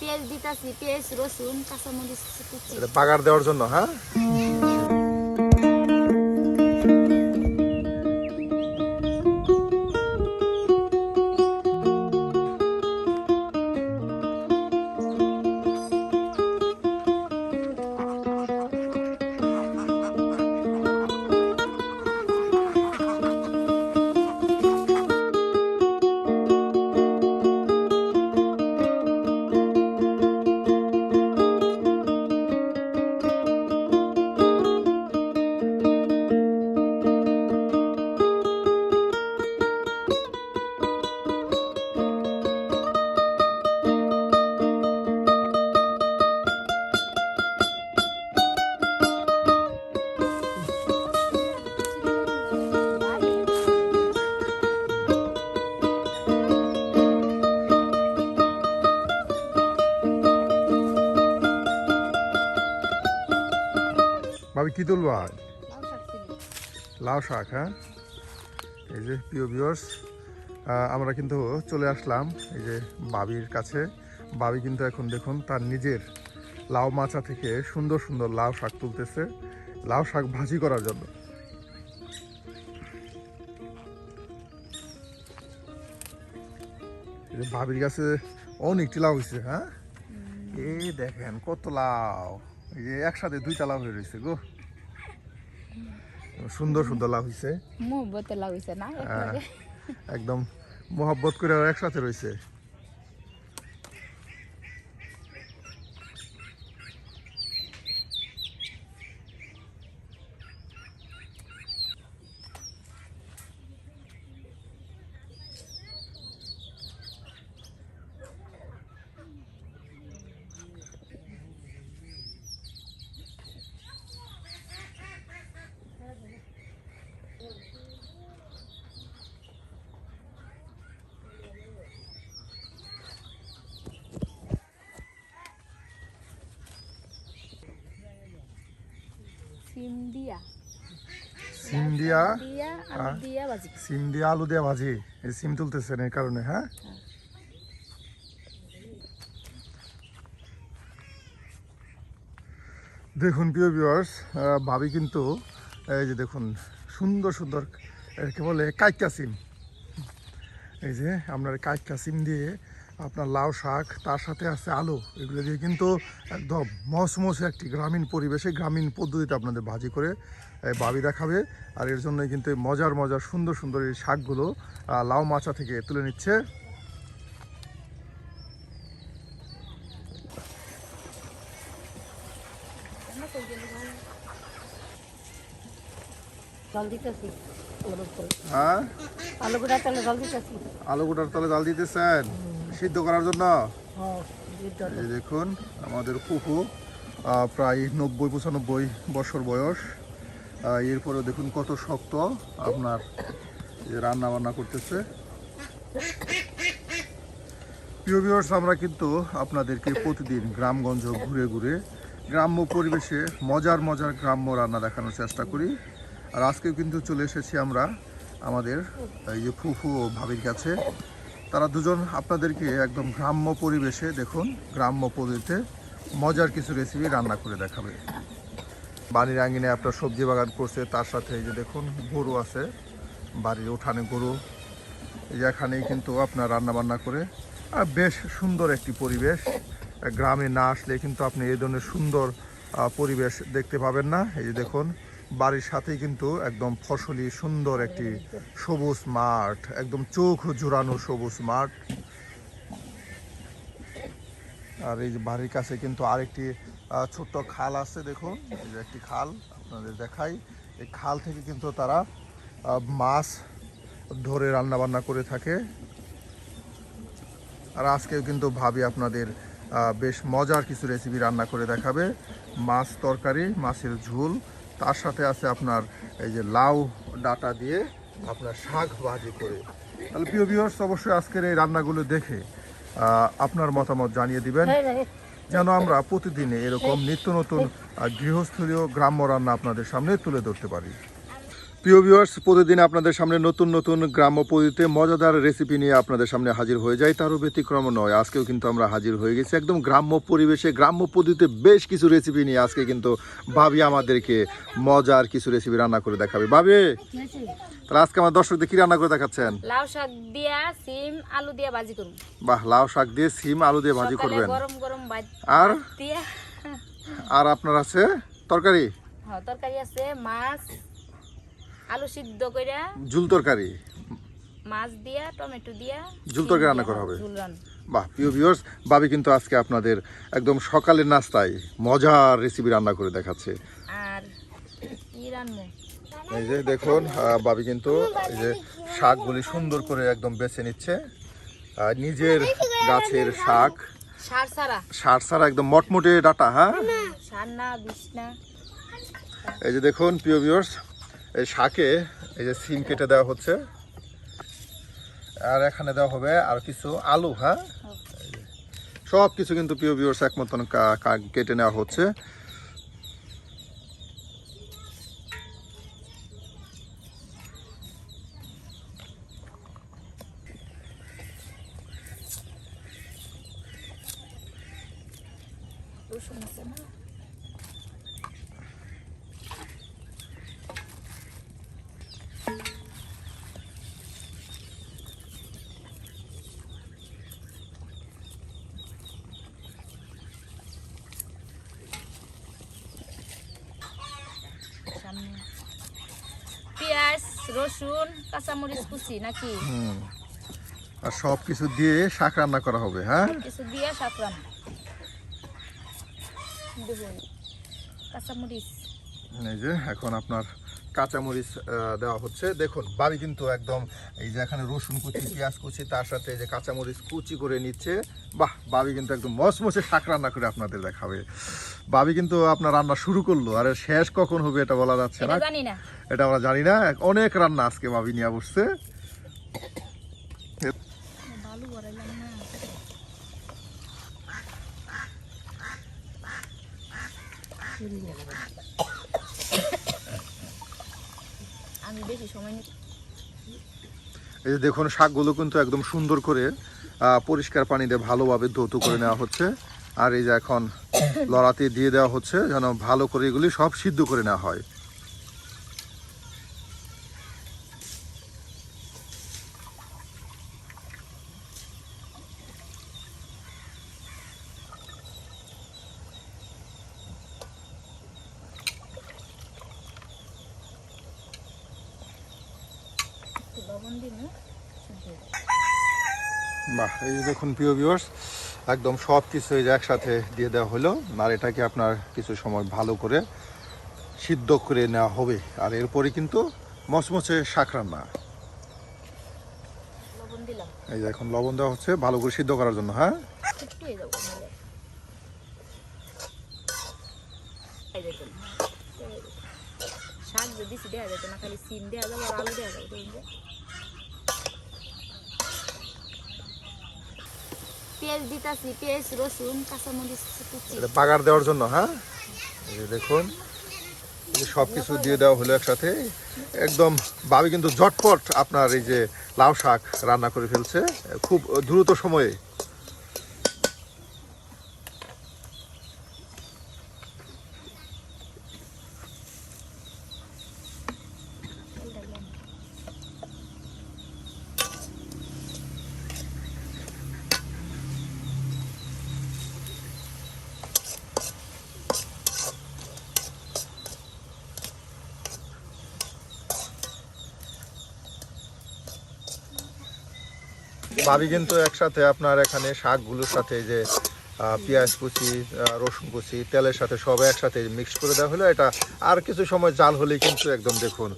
পেঁয়াজ দিতাছি, পেঁয়াজ রসুন কাঁচামরিচ কুচি। বাগার দেওয়ার জন্য, হ্যাঁ। ভাবি কি তুলবা? লাউ শাক, হ্যাঁ। এই যে প্রিয় ভিউয়ার্স, আমরা কিন্তু চলে আসলাম এই যে বাবির কাছে। বাবি কিন্তু এখন দেখুন তার নিজের লাউ মাচা থেকে সুন্দর সুন্দর লাউ শাক তুলতেছে, লাউ শাক ভাজি করার জন্য। এই যে বাবির কাছে অনেকটি লাউ হয়েছে, হ্যাঁ। এই দেখেন কত লাউ, এই যে একসাথে দুইটা লাউ হয়ে রয়েছে গো। সুন্দর সুন্দর লাউ হয়েছে, মোহব্বতের লাউ হইছে না, একদম মোহব্বত করে একসাথে রয়েছে। সিম দিয়া সিম দিয়া আলু দিয়া ভাজি। সিম দিয়া আলু দিয়া ভাজি। এই সিম তুলতেছেন এই কারণে, হ্যাঁ। দেখুন প্রিয় ভিউয়ার্স, ভাবি কিন্তু এই যে দেখুন সুন্দর সুন্দর একে বলে কাইকা সিম। এই যে আপনার কাইকা সিম দিয়ে আপনার লাউ শাক, তার সাথে আছে আলু, এগুলো দিয়ে কিন্তু একদম মসমসে একটি গ্রামীণ পরিবেশে গ্রামীণ পদ্ধতিতে আপনাদের ভাজি করে ভাবি দেখাবে। আর এর জন্যই কিন্তু মজার মজার সুন্দর সুন্দর এই শাকগুলো লাউ মাচা থেকে তুলে নিচ্ছে। হ্যাঁ, আলু গোটার তেলে জল দিতেছি। আলু গোটার তলে জাল দিতেছেন সিদ্ধ করার জন্য। এই দেখুন আমাদের ফুফু, প্রায় 90-95 বছর বয়স, এরপরেও দেখুন কত শক্ত আপনার রান্না বান্না করতেছে। প্রিয় ভিউয়ার্স, আমরা কিন্তু আপনাদেরকে প্রতিদিন গ্রামগঞ্জ ঘুরে ঘুরে গ্রাম্য পরিবেশে মজার মজার গ্রাম্য রান্না দেখানোর চেষ্টা করি। আর আজকেও কিন্তু চলে এসেছি আমরা আমাদের এই যে ফুফু ও ভাবির কাছে। তারা দুজন আপনাদেরকে একদম গ্রাম্য পরিবেশে দেখুন গ্রাম্য পদ্ধতিতে মজার কিছু রেসিপি রান্না করে দেখাবে। বাড়ির আঙিনে আপনার সবজি বাগান করছে, তার সাথে এই যে দেখুন গরু আছে, বাড়ির উঠানে গরু। এই যে এখানেই কিন্তু আপনার রান্না বান্না করে বেশ সুন্দর একটি পরিবেশ। গ্রামে না আসলে কিন্তু আপনি এই ধরনের সুন্দর পরিবেশ দেখতে পাবেন না। এই যে দেখুন বাড়ির সাথেই কিন্তু একদম ফসলি সুন্দর একটি সবুজ মাঠ, একদম চোখ জোড়ানো সবুজ মাঠ। আর এই যে বাড়ির কাছে কিন্তু আরেকটি ছোট্ট খাল আছে, দেখুন এই যে একটি খাল আপনাদের দেখাই। এই খাল থেকে কিন্তু তারা মাছ ধরে রান্না বান্না করে থাকে। আর আজকেও কিন্তু ভাবি আপনাদের বেশ মজার কিছু রেসিপি রান্না করে দেখাবে। মাছ তরকারি, মাছের ঝোল, তার সাথে আছে আপনার এই যে লাউ ডাঁটা দিয়ে আপনার শাক ভাজি করে। তাহলে প্রিয় ভিউয়ার্স, অবশ্যই আজকের এই রান্নাগুলো দেখে আপনার মতামত জানিয়ে দিবেন, যেন আমরা প্রতিদিনে এরকম নিত্য নতুন গৃহস্থলীয় গ্রাম্য রান্না আপনাদের সামনে তুলে ধরতে পারি। প্রিয় ভিউয়ার্স, প্রতিদিন আপনাদের সামনে নতুন নতুন গ্রাম্য পদ্ধতিতে মজাদার রেসিপি নিয়ে আপনাদের সামনে হাজির হয়ে যায়, তারও ব্যতিক্রম নয়। আজকেও কিন্তু আমরা হাজির হয়ে গেছি একদম গ্রাম্য পরিবেশে, গ্রাম্য পদ্ধতিতে বেশ কিছু রেসিপি নিয়ে। আজকে কিন্তু ভাবি আমাদেরকে মজার কিছু রেসিপি রান্না করে দেখাবে। ভাবি, তাহলে আজকে আমার দর্শকদের কি রান্না করে দেখাচ্ছেন? লাউ শাক দিয়া সিম আলু দিয়া ভাজি করব। বাহ, লাউ শাক দিয়ে সিম আলু দিয়ে ভাজি করবেন। গরম গরম ভাত আর দিয়া আর আপনার আছে তরকারি? হ্যাঁ, তরকারি আছে, মাছ আলু সিদ্ধ কইরা ঝুল তরকারি, মাছ দিয়া টমেটো দিয়া ঝুল তরকারি রান্না করা হবে। ঝুল রান্না। বাহ, প্রিয় ভিউয়ার্স, ভাবি কিন্তু আজকে আপনাদের একদম সকালের নাস্তায় মজার রেসিপি রান্না করে দেখাচ্ছে। আর কি রান্না? এই যে দেখুন, ভাবি কিন্তু এই যে শাকগুলি সুন্দর করে একদম বেছে নিচ্ছে। নিজের গাছের শাক, সার ছাড়া একদম মটমটে ডাটা। হ্যাঁ, সার না বিষ না। এই যে দেখুন প্রিয় ভিউয়ার্স, এই শাকে এই যে সিম কেটে দেওয়া হচ্ছে, আর এখানে দেওয়া হবে আর কিছু আলু। হ্যাঁ, সব কিছু কিন্তু প্রিয় ভিউয়ার্স এক মতন কেটে নেওয়া হচ্ছে। রসুন আছে না? পেঁয়াজ, রসুন, কাঁচামরিচ কুচি নাকি? আর সব কিছু দিয়ে শাক রান্না করা হবে। হ্যাঁ, কিছু দিয়ে শাক রান্না দেখুন। কাঁচামরিচ, এই যে এখন আপনার কাঁচামরিচ দেওয়া হচ্ছে। দেখুন ভাবি কিন্তু একদম এই যে এখানে রসুন কুচি, পেঁয়াজ কুচি, তার সাথে এই যে কাঁচামরিচ কুচি করে নিচ্ছে। বাহ, ভাবি কিন্তু একদম মচমচে শাক রান্না করে আপনাদের দেখাবে। ভাবি কিন্তু আপনার রান্না শুরু করলো, আর শেষ কখন হবে এটা বলা যাচ্ছে না, জানি না, এটা আমরা জানি না। অনেক রান্না আজকে ভাবি নিয়ে বসছে। ভালো বড়াইলাম না। আমি বেশি সময় নিই। এই যে দেখুন শাকগুলো কিন্তু একদম সুন্দর করে পরিষ্কার পানি দিয়ে ভালোভাবে ধৌত করে নেওয়া হচ্ছে। আর এই যে এখন লড়াতে দিয়ে দেওয়া হচ্ছে যেন ভালো করে এগুলি সব সিদ্ধ করে নেওয়া হয়। লবণ দিন। বাহ, এই যে দেখুন প্রিয় ভিউয়ার্স, একদম সব কিছু এই যে একসাথে দিয়ে দেওয়া হলো। আর এটাকে আপনার কিছু সময় ভালো করে সিদ্ধ করে নেওয়া হবে। আর এরপরে কিন্তু মচমচে শাক রান্না। লবণ দিলাম। এই যে এখন লবণ দেওয়া হচ্ছে ভালো করে সিদ্ধ করার জন্য। হ্যাঁ, একটু এই দাও নাহলে। এই দেখুন, শাক যদি দেওয়া যেত না, খালি সিম দেওয়া যাবে আর আলু দেওয়া যাবে। পেঁয়াজ দিতাছি, পেঁয়াজ, রসুন, কাঁচামরিচ কুচি। এটা বাগার দেওয়ার জন্য। হ্যাঁ, এই যে দেখুন সব কিছু দিয়ে দেওয়া হলো একসাথে। একদম ভাবি কিন্তু ঝটপট আপনার এই যে লাউ শাক রান্না করে ফেলছে খুব দ্রুত সময়ে। ভাবি কিন্তু একসাথে আপনার এখানে শাকগুলোর সাথে যে পেঁয়াজ কুচি, রসুন কুচি, তেলের সাথে সব একসাথে মিক্স করে দেওয়া হলো। এটা আর কিছু সময় জাল হলে কিন্তু একদম দেখুন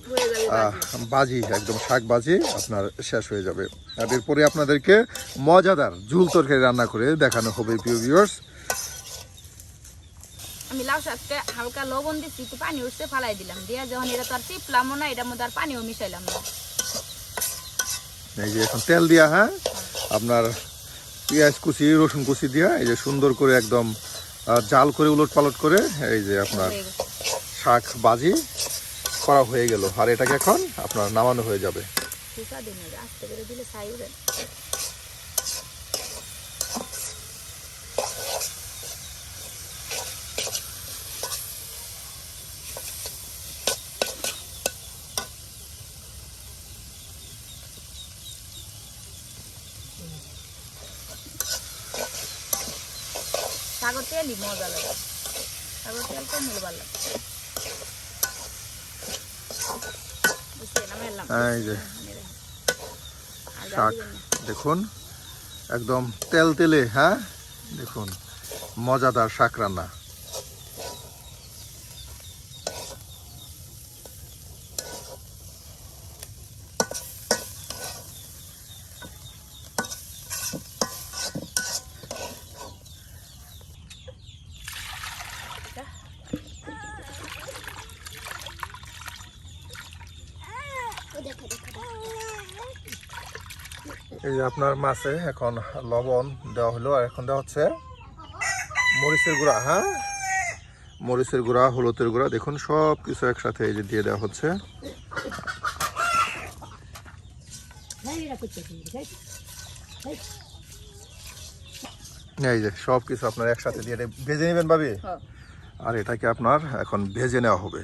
বাজি, একদম শাক বাজি আপনার শেষ হয়ে যাবে। আর এরপরে আপনাদেরকে মজাদার ঝুল তরকারি রান্না করে দেখানো হবে প্রিয় ভিউয়ার্স। আমি লাউ শাকটা হালকা লবণ দিচ্ছি, একটু পানি উঠছে ফালাই দিলাম, দিয়ে যখন এটা তো আর চিপলামও না, এটার মধ্যে আর পানিও মিশাইলাম না। এই যে এখন তেল দিয়া, হ্যাঁ, আপনার পেঁয়াজ কুচি, রসুন কুচি দিয়া এই যে সুন্দর করে একদম জাল করে উলট পালট করে এই যে আপনার শাক বাজি করা হয়ে গেল, আর এটাকে এখন আপনার নামানো হয়ে যাবে। ফুটা দিন আস্তে করে দিলে ছাই উঠে। সাগর তেলই মজা লাগে, সাগর তেল তো মিল ভালো লাগে। এই যে শাক দেখুন একদম তেল তেলে, হ্যাঁ দেখুন মজাদার শাক রান্না। এই যে আপনার মাছে এখন লবণ দেওয়া হলো, আর এখন দেওয়া হচ্ছে মরিচের গুঁড়া। হ্যাঁ মরিচের গুঁড়া, হলুদের গুঁড়া, দেখুন সব কিছু একসাথে এই যে দিয়ে দেওয়া হচ্ছে। এই যে সব কিছু আপনার একসাথে দিয়ে ভেজে নেবেন ভাবি, আর এটাকে আপনার এখন ভেজে নেওয়া হবে।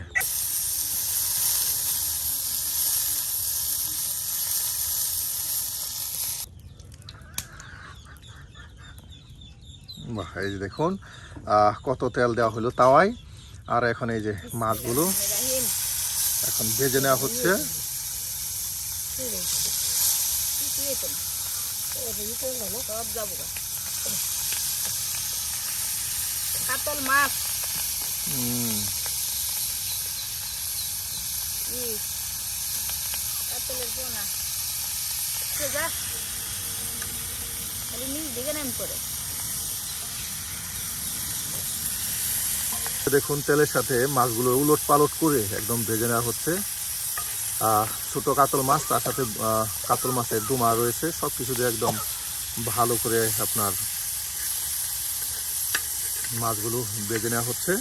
এই যে দেখুন কত তেল দেওয়া হলো তাওয়ায়, আর এখন এই যে মাছগুলো এখন ভেজে নেওয়া হচ্ছে। কাতল মাছ কাতলের পোনা দিকে নেন করে। দেখুন তেলের সাথে মাছগুলো উলট পালট করে একদম ভেজে নেওয়া হচ্ছে। ছোট কাতল মাছ, তার সাথে কাতল মাছের ডুমা রয়েছে, সব কিছু দিয়ে একদম ভালো করে আপনার মাছগুলো ভেজে নেওয়া হচ্ছে।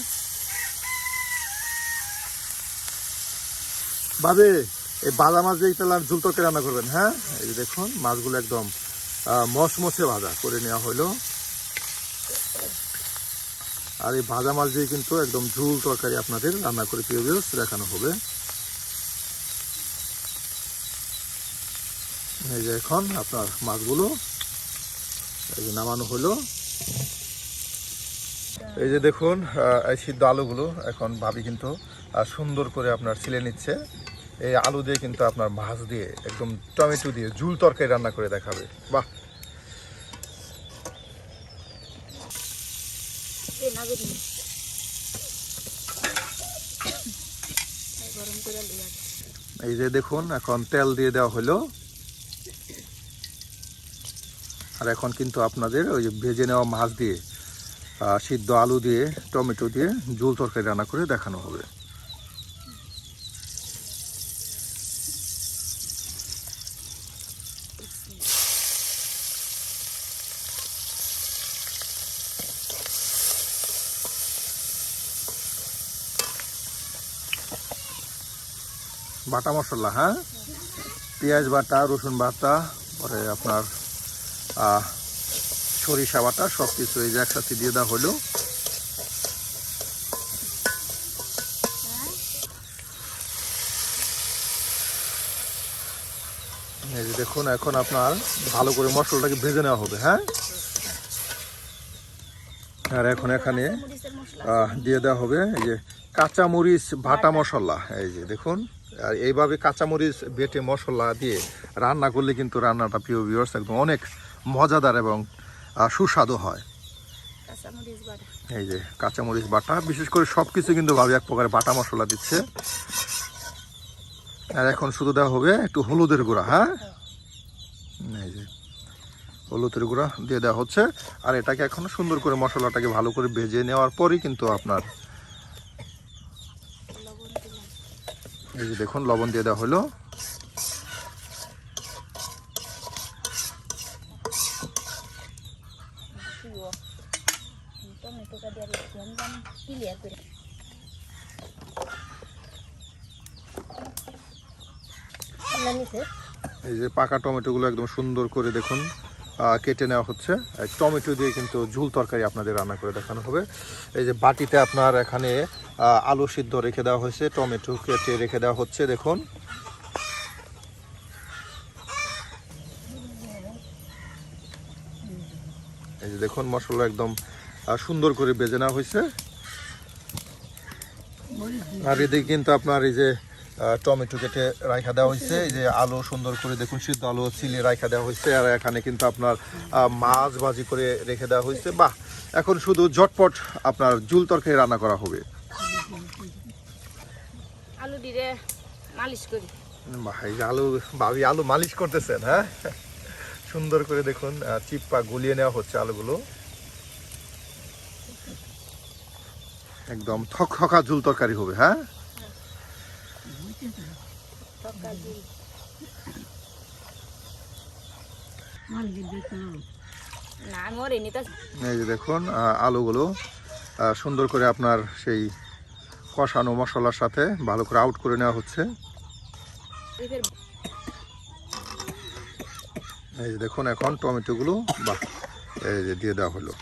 ভাবে এই বাজা মাছ দিয়ে তেল আর ঝুল তরকারি রান্না করবেন। হ্যাঁ এই যে দেখুন মাছগুলো একদম মচমচে ভাজা করে নেওয়া হলো, আর এই ভাজা মাছ দিয়ে কিন্তু একদম ঝুল তরকারি আপনাদের রান্না করে প্রিয় ভিউয়ার্স দেখানো হবে। এই যে এখন আপনার মাছগুলো এই যে নামানো হলো। এই যে দেখুন এই সিদ্ধ আলুগুলো এখন ভাবি কিন্তু সুন্দর করে আপনার ছিলে নিচ্ছে। এই আলু দিয়ে কিন্তু আপনার মাছ দিয়ে একদম টমেটো দিয়ে ঝুল তরকারি রান্না করে দেখাবে। বাহ এই যে দেখুন এখন তেল দিয়ে দেওয়া হলো, আর এখন কিন্তু আপনাদের ওই যে ভেজে নেওয়া মাছ দিয়ে সিদ্ধ আলু দিয়ে টমেটো দিয়ে ঝোল তরকারি রান্না করে দেখানো হবে। বাটা মশলা, হ্যাঁ পেঁয়াজ বাটা, রসুন বাটা, পরে আপনার সরিষা বাটা, সব কিছু এই যে একসাথে দিয়ে দেওয়া হলো। এই যে দেখুন এখন আপনার ভালো করে মশলাটাকে ভেজে নেওয়া হবে। হ্যাঁ আর এখন এখানে দিয়ে দেওয়া হবে এই যে কাঁচামরিচ বাটা মশলা। এই যে দেখুন, আর এইভাবে কাঁচামরিচ বেটে মশলা দিয়ে রান্না করলে কিন্তু রান্নাটা প্রিয় ভিউয়ার্স একদম অনেক মজাদার এবং সুস্বাদু হয়। এই যে কাঁচামরিচ বাটা, বিশেষ করে সব কিছু কিন্তু ভাবে এক প্রকার বাটা মশলা দিচ্ছে। আর এখন শুধু দেওয়া হবে একটু হলুদের গুঁড়া। হ্যাঁ এই যে হলুদের গুঁড়া দিয়ে দেওয়া হচ্ছে, আর এটাকে এখন সুন্দর করে মশলাটাকে ভালো করে ভেজে নেওয়ার পরই কিন্তু আপনার এই যে দেখুন লবণ দিয়ে দেওয়া হলো। এই যে পাকা টমেটোগুলো একদম সুন্দর করে দেখুন কেটে নেওয়া হচ্ছে। টমেটো দিয়ে কিন্তু ঝুল তরকারি আপনাদের রান্না করে দেখানো হবে। এই যে বাটিতে আপনার এখানে আলু সিদ্ধ রেখে দেওয়া হয়েছে, টমেটো কেটে রেখে দেওয়া হচ্ছে দেখুন। এই যে দেখুন মশলা একদম সুন্দর করে বেজে নেওয়া হয়েছে। আর এদিকে কিন্তু আপনার এই যে টমেটো কেটে রাখা দেওয়া হয়েছে, এই যে আলু সুন্দর করে দেখুন সিদ্ধ আলু চিলি রাখা দেওয়া হয়েছে। আর এখানে কিন্তু আপনার মাছ ভাজি করে রেখে দেওয়া হয়েছে। বাহ, এখন শুধু ঝটপট আপনার ঝুল তরকারি রান্না করা হবে। আলু দিয়ে মালিশ করি। বাহ, এই যে ভাবি আলু মালিশ করতেছেন। হ্যাঁ, সুন্দর করে দেখুন চিপ্পা গুলিয়ে নেওয়া হচ্ছে আলুগুলো। একদম থকথকা ঝুল তরকারি হবে। হ্যাঁ, এই যে দেখুন আলুগুলো সুন্দর করে আপনার সেই কষানো মশলার সাথে ভালো করে আউট করে নেওয়া হচ্ছে। এই যে দেখুন এখন টমেটোগুলো বাহ এই যে দিয়ে দেওয়া হলো।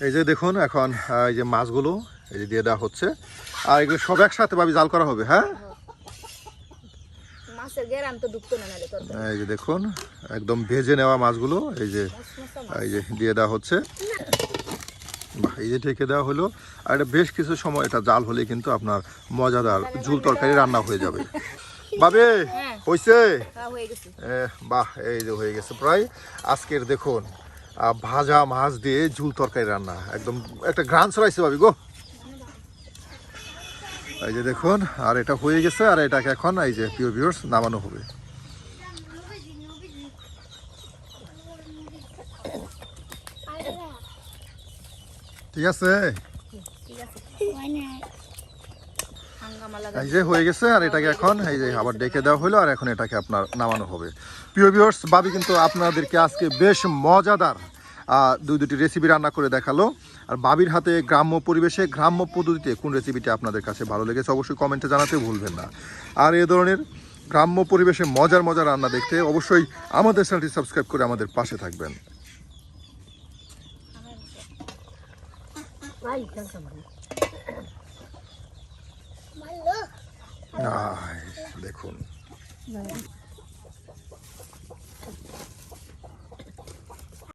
এই যে দেখুন এখন এই যে মাছগুলো এই যে দিয়ে দেওয়া হচ্ছে। আর এগুলো সব একসাথে ভাবে জাল করা হবে। হ্যাঁ, এই যে দেখুন একদম ভেজে নেওয়া মাছগুলো এই যে দিয়ে দেওয়া হচ্ছে। এই যে ঢেকে দেওয়া হলো। আর এটা বেশ কিছু সময় এটা জাল হলে কিন্তু আপনার মজাদার ঝুল তরকারি রান্না হয়ে যাবে। বাবে হয়েছে? বাহ, এই যে হয়ে গেছে প্রায়। আজকের দেখুন ভাজা মাছ দিয়ে ঝুল তরকারি রান্না, একদম একটা গ্রান ছড়াইছে ভাবি গো। এই যে দেখুন আর এটা হয়ে গেছে। আর এটাকে এখন এই যে প্রিয় ভিউয়ার্স নামানো হবে। ঠিক আছে, এই যে হয়ে গেছে। আর এটাকে এখন এই যে আবার ডেকে দেওয়া হলো। আর এখন এটাকে আপনার নামানো হবে। প্রিয় ভিউয়ার্স, ভাবি কিন্তু আপনাদেরকে আজকে বেশ মজাদার দুটি রেসিপি রান্না করে দেখালো। আর ভাবির হাতে গ্রাম্য পরিবেশে গ্রাম্য পদ্ধতিতে কোন রেসিপিটি আপনাদের কাছে ভালো লেগেছে অবশ্যই কমেন্টে জানাতে ভুলবেন না। আর এই ধরনের গ্রাম্য পরিবেশে মজার মজার রান্না দেখতে অবশ্যই আমাদের চ্যানেলটি সাবস্ক্রাইব করে আমাদের পাশে থাকবেন। দেখুন